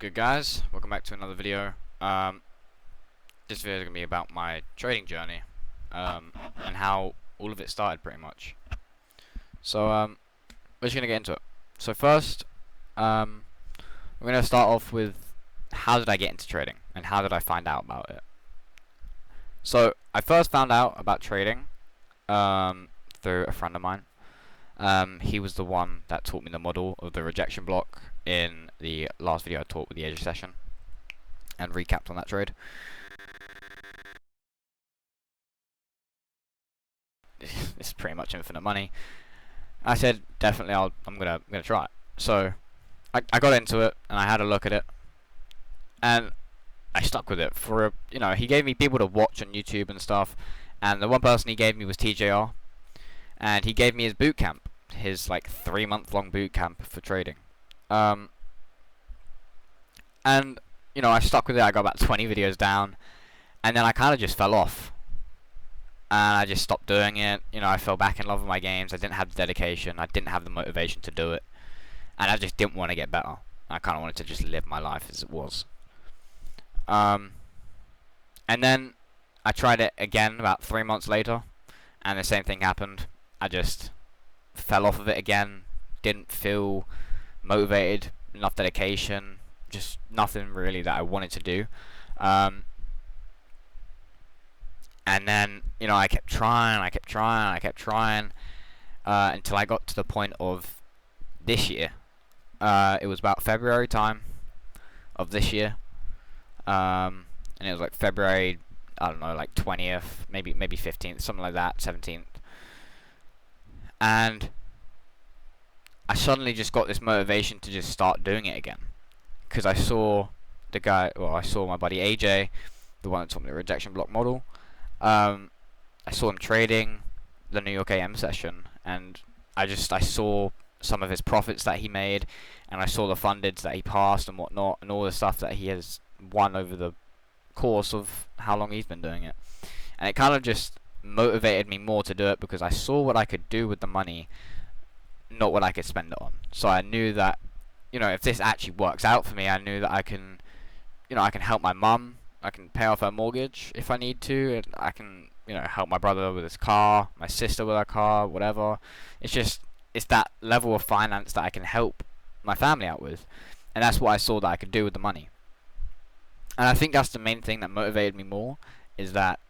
good, guys? Welcome back to another video. This video is going to be about my trading journey and how all of it started, pretty much. So we're just going to get into it. So first, we're going to start off with how did I get into trading and how did I find out about it. So I first found out about trading through a friend of mine. He was the one that taught me the model of the rejection block in the last video I taught with the Asia session and recapped on that trade. This is pretty much infinite money. I said definitely I'm gonna try it. So I got into it and I had a look at it and I stuck with it for he gave me people to watch on YouTube and stuff, and the one person he gave me was TJR, and he gave me his boot camp, his like 3-month-long boot camp for trading. And I stuck with it. I got about 20 videos down, and then I kind of just fell off, and I just stopped doing it. I fell back in love with my games. I didn't have the dedication. I didn't have the motivation to do it, and I just didn't want to get better. I kind of wanted to just live my life as it was. And then I tried it again about 3 months later, and the same thing happened. I just fell off of it again. Didn't feel motivated, enough dedication, just nothing really that I wanted to do. And then I kept trying until I got to the point of this year. It was about February time of this year, and it was like February, I don't know, like 20th, maybe 15th, something like that, 17th, and I suddenly just got this motivation to just start doing it again, because I saw I saw my buddy AJ, the one that taught me the rejection block model. I saw him trading the New York AM session, and I saw some of his profits that he made, and I saw the fundeds that he passed and whatnot, and all the stuff that he has won over the course of how long he's been doing it. And it kind of just motivated me more to do it, because I saw what I could do with the money, not what I could spend it on. So I knew that, if this actually works out for me, I knew that I can, I can help my mum. I can pay off her mortgage if I need to, and I can, help my brother with his car, my sister with her car, whatever. It's that level of finance that I can help my family out with, and that's what I saw that I could do with the money. And I think that's the main thing that motivated me more, is that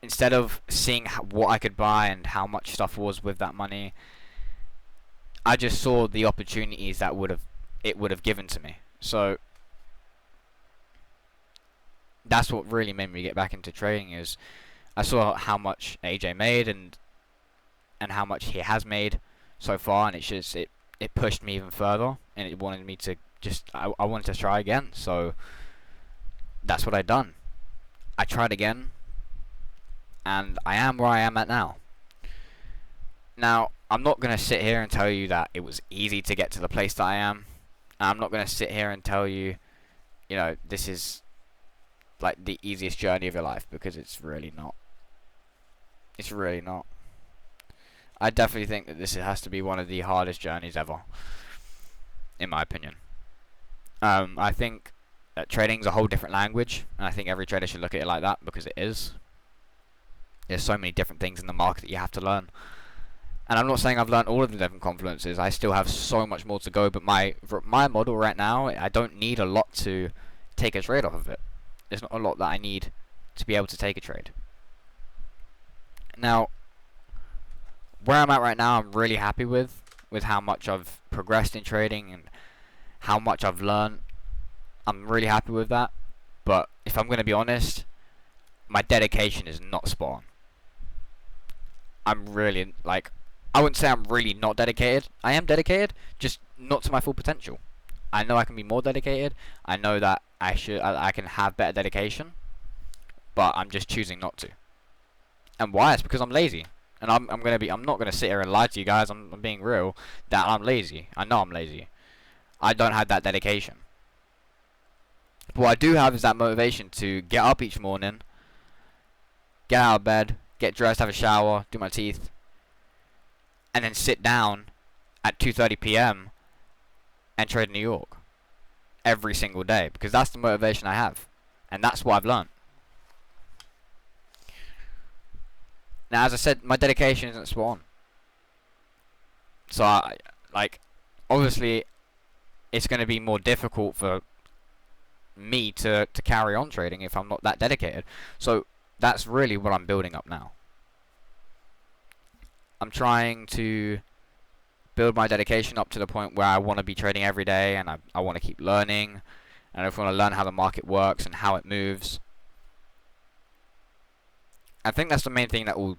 instead of seeing what I could buy and how much stuff was with that money, I just saw the opportunities that it would have given to me. So that's what really made me get back into trading, is I saw how much AJ made and how much he has made so far, and it pushed me even further, and it wanted me to I wanted to try again. So that's what I done. I tried again, and I am where I am at now. Now, I'm not going to sit here and tell you that it was easy to get to the place that I am. I'm not going to sit here and tell you, this is like the easiest journey of your life, because it's really not. It's really not. I definitely think that this has to be one of the hardest journeys ever, in my opinion. I think that trading's a whole different language, and I think every trader should look at it like that, because it is. There's so many different things in the market that you have to learn. And I'm not saying I've learned all of the different confluences. I still have so much more to go, but my model right now, I don't need a lot to take a trade off of it. There's not a lot that I need to be able to take a trade. Now, where I'm at right now, I'm really happy with how much I've progressed in trading and how much I've learned. I'm really happy with that. But if I'm going to be honest, my dedication is not spot on. I'm really, I wouldn't say I'm really not dedicated. I am dedicated, just not to my full potential. I know I can be more dedicated. I know that I can have better dedication, but I'm just choosing not to. And why? It's because I'm lazy. And I'm not gonna sit here and lie to you guys. I'm being real that I'm lazy. I know I'm lazy. I don't have that dedication. But what I do have is that motivation to get up each morning, get out of bed, get dressed, have a shower, do my teeth, and then sit down at 2:30 p.m. and trade in New York. every single day, because that's the motivation I have, and that's what I've learned. Now, as I said, my dedication isn't spot on. So, obviously, it's going to be more difficult for me to carry on trading if I'm not that dedicated. So, that's really what I'm building up now. I'm trying to build my dedication up to the point where I want to be trading every day, and I want to keep learning, and I want to learn how the market works and how it moves. I think that's the main thing that all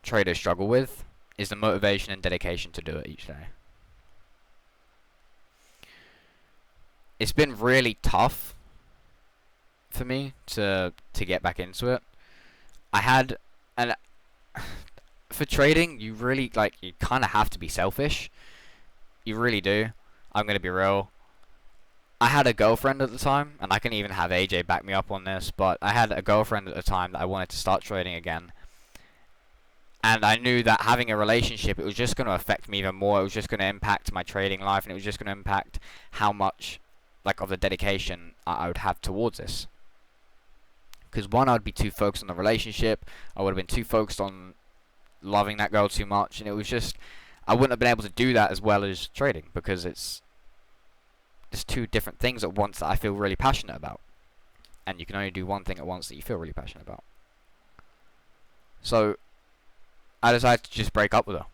traders struggle with, is the motivation and dedication to do it each day. It's been really tough for me to get back into it. For trading, you really, you kind of have to be selfish. You really do. I'm going to be real. I had a girlfriend at the time, and I can even have AJ back me up on this, but I had a girlfriend at the time that I wanted to start trading again. And I knew that having a relationship, it was just going to affect me even more. It was just going to impact my trading life, and it was just going to impact how much, of the dedication I would have towards this. Because one, I'd be too focused on the relationship. I would have been too focused on loving that girl too much, and it was just, I wouldn't have been able to do that as well as trading, because it's two different things at once that I feel really passionate about, and you can only do one thing at once that you feel really passionate about. So I decided to just break up with her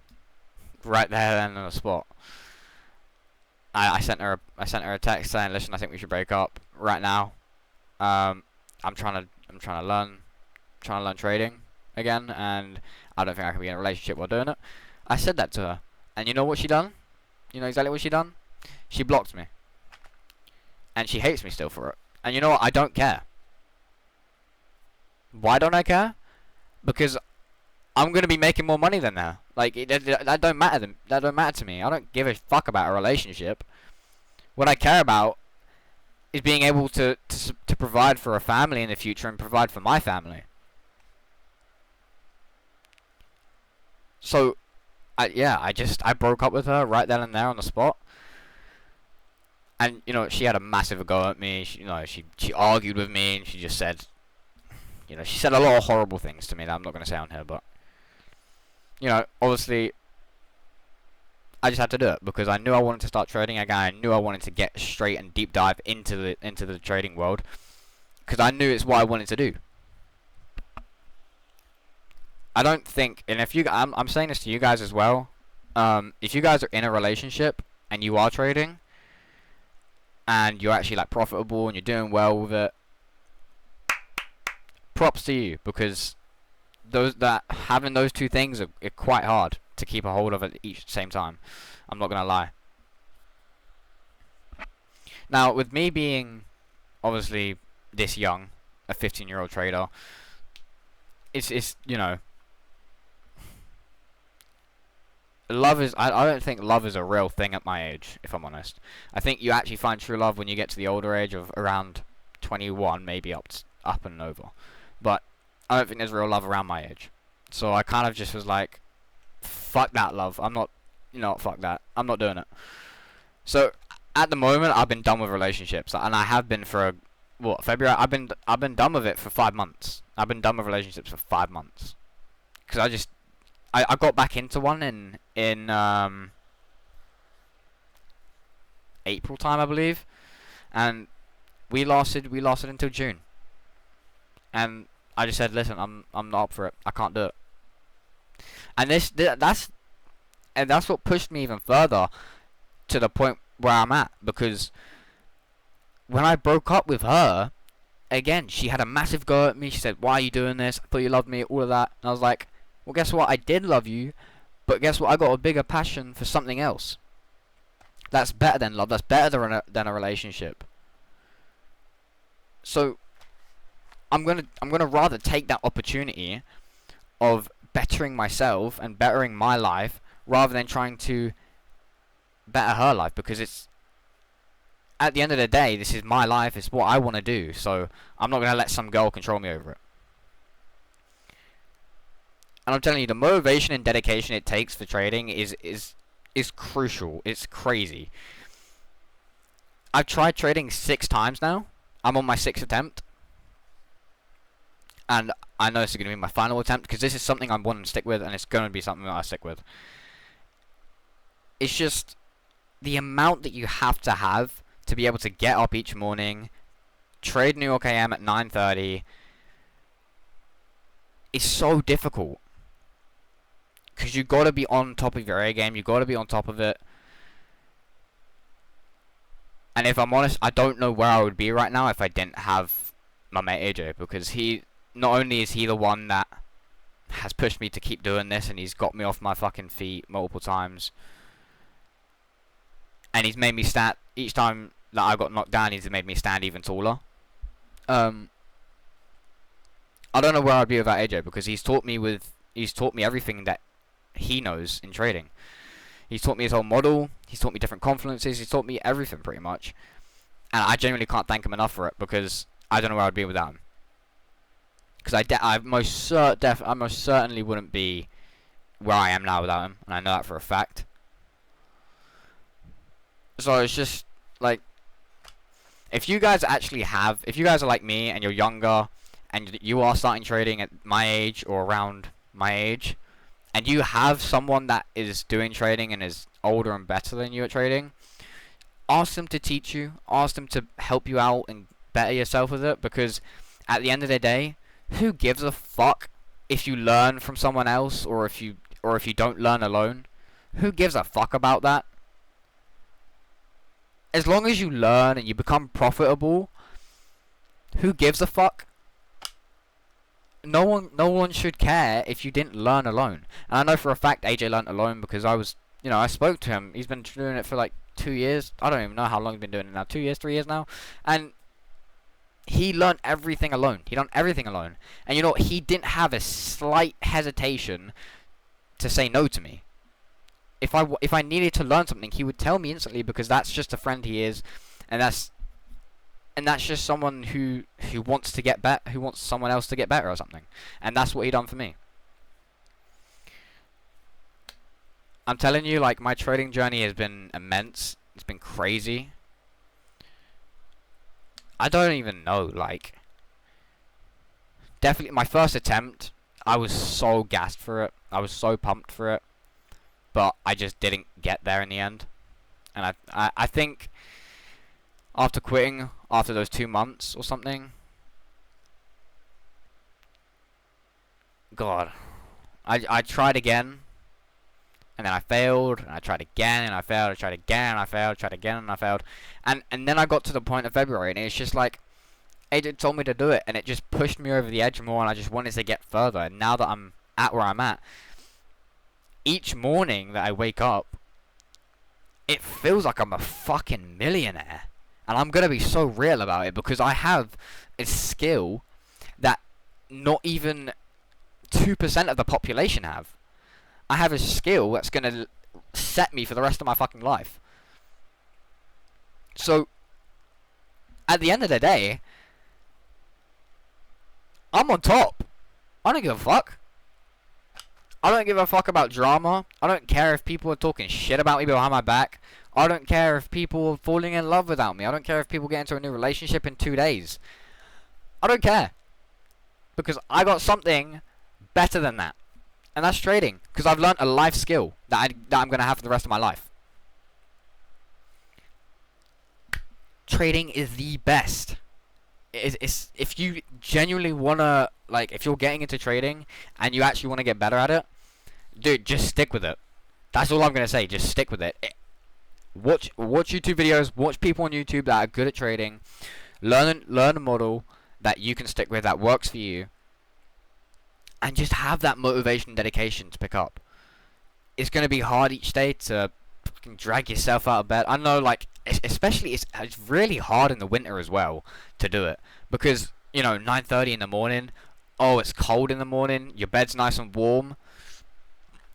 right there and on the spot. I sent her a text saying, listen, I think we should break up right now. I'm trying to learn trading again, and I don't think I can be in a relationship while doing it. I said that to her, and you know what she done? You know exactly what she done? She blocked me, and she hates me still for it. And you know what? I don't care. Why don't I care? Because I'm gonna be making more money than her. That don't matter. That don't matter to me. I don't give a fuck about a relationship. What I care about is being able to provide for a family in the future and provide for my family. So, I broke up with her right then and there on the spot. And, she had a massive go at me. She argued with me, and she just said, she said a lot of horrible things to me that I'm not going to say on here, but, obviously, I just had to do it, because I knew I wanted to start trading again. I knew I wanted to get straight and deep dive into the trading world, because I knew it's what I wanted to do. I don't think, and I'm saying this to you guys as well, if you guys are in a relationship and you are trading, and you're actually profitable and you're doing well with it, props to you, because having those two things are quite hard to keep a hold of at each same time. I'm not gonna lie. Now, with me being obviously this young, a 15-year-old trader, it's love is, I don't think love is a real thing at my age, if I'm honest. I think you actually find true love when you get to the older age of around 21, maybe up and over. But I don't think there's real love around my age. So I kind of just was like, fuck that love. I'm not, fuck that. I'm not doing it. So at the moment, I've been done with relationships, and I have been for February. I've been done with it for 5 months. I've been done with relationships for 5 months, because I got back into one in April time, I believe, and we lasted until June, and I just said, listen, I'm not up for it. I can't do it. And that's what pushed me even further to the point where I'm at, because when I broke up with her, again, she had a massive go at me. She said, why are you doing this? I thought you loved me, all of that. And I was like, well, guess what? I did love you, but guess what? I got a bigger passion for something else. That's better than love. That's better than a relationship. So I'm gonna rather take that opportunity of bettering myself and bettering my life, rather than trying to better her life, because it's, at the end of the day, this is my life. It's what I want to do. So I'm not gonna let some girl control me over it. And I'm telling you, the motivation and dedication it takes for trading is crucial. It's crazy. I've tried trading 6 times now. I'm on my 6th attempt. And I know this is going to be my final attempt, because this is something I'm wanting to stick with, and it's going to be something that I stick with. It's just the amount that you have to be able to get up each morning, trade New York AM at 9:30, is so difficult. Because you got to be on top of your A game, you got to be on top of it. And if I'm honest, I don't know where I would be right now if I didn't have my mate AJ, because he, not only is he the one that has pushed me to keep doing this, and he's got me off my fucking feet multiple times, and he's made me stand each time that I got knocked down. He's made me stand even taller. I don't know where I'd be without AJ, because he's taught me everything that he knows in trading. He's taught me his whole model. He's taught me different confluences. He's taught me everything pretty much, and I genuinely can't thank him enough for it, because I don't know where I'd be without him. Because I most certainly wouldn't be where I am now without him, and I know that for a fact. So it's just like, if you guys are like me and you're younger, and you are starting trading at my age or around my age, and you have someone that is doing trading and is older and better than you at trading, ask them to teach you, ask them to help you out and better yourself with it, because at the end of the day, who gives a fuck if you learn from someone else, or if you don't learn alone? Who gives a fuck about that? As long as you learn and you become profitable, who gives a fuck? No one should care if you didn't learn alone. And I know for a fact AJ learned alone, because I spoke to him. He's been doing it for like 2 years. I don't even know how long he's been doing it now. 2 years, 3 years now. And he learned everything alone. He done everything alone. And you know what? He didn't have a slight hesitation to say no to me. If I needed to learn something, he would tell me instantly, because that's just a friend he is, and that's just someone who wants to get better, who wants someone else to get better or something. And that's what he done for me. I'm telling you, like, my trading journey has been immense. It's been crazy. I don't even know, like, definitely my first attempt, I was so gassed for it. I was so pumped for it. But I just didn't get there in the end. And I think after quitting, after those 2 months or something, God, I tried again, and then I failed, and I tried again, and I failed, I tried again, and I failed, tried again, and I failed. And then I got to the point of February, and it's just like, AJ told me to do it, and it just pushed me over the edge more, and I just wanted to get further. And now that I'm at where I'm at, each morning that I wake up, it feels like I'm a fucking millionaire. And I'm going to be so real about it, because I have a skill that not even 2% of the population have. I have a skill that's going to set me for the rest of my fucking life. So, at the end of the day, I'm on top. I don't give a fuck. I don't give a fuck about drama. I don't care if people are talking shit about me behind my back. I don't care if people are falling in love without me. I don't care if people get into a new relationship in 2 days. I don't care. Because I got something better than that. And that's trading. Because I've learned a life skill that I'm going to have for the rest of my life. Trading is the best. It's if you genuinely wanna, like, if you're getting into trading and you actually want to get better at it, dude, just stick with it. That's all I'm gonna say. Just stick with it. Watch YouTube videos. Watch people on YouTube that are good at trading. Learn a model that you can stick with, that works for you, and just have that motivation and dedication to pick up. It's gonna be hard each day to fucking drag yourself out of bed. I know, like, especially it's really hard in the winter as well to do it, because 9:30 in the morning, it's cold in the morning, your bed's nice and warm,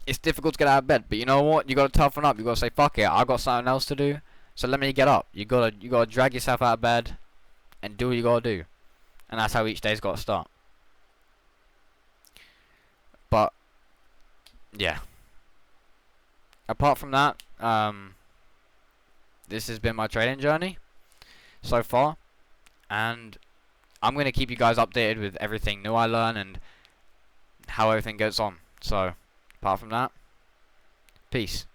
it's difficult to get out of bed. But you know what, you gotta toughen up. You gotta say, fuck it, I've got something else to do, so let me get up. You gotta drag yourself out of bed and do what you gotta do. And that's how each day's gotta start. But yeah, apart from that, this has been my trading journey. so far, and I'm going to keep you guys updated with everything new I learn and how everything goes on. So, apart from that, peace.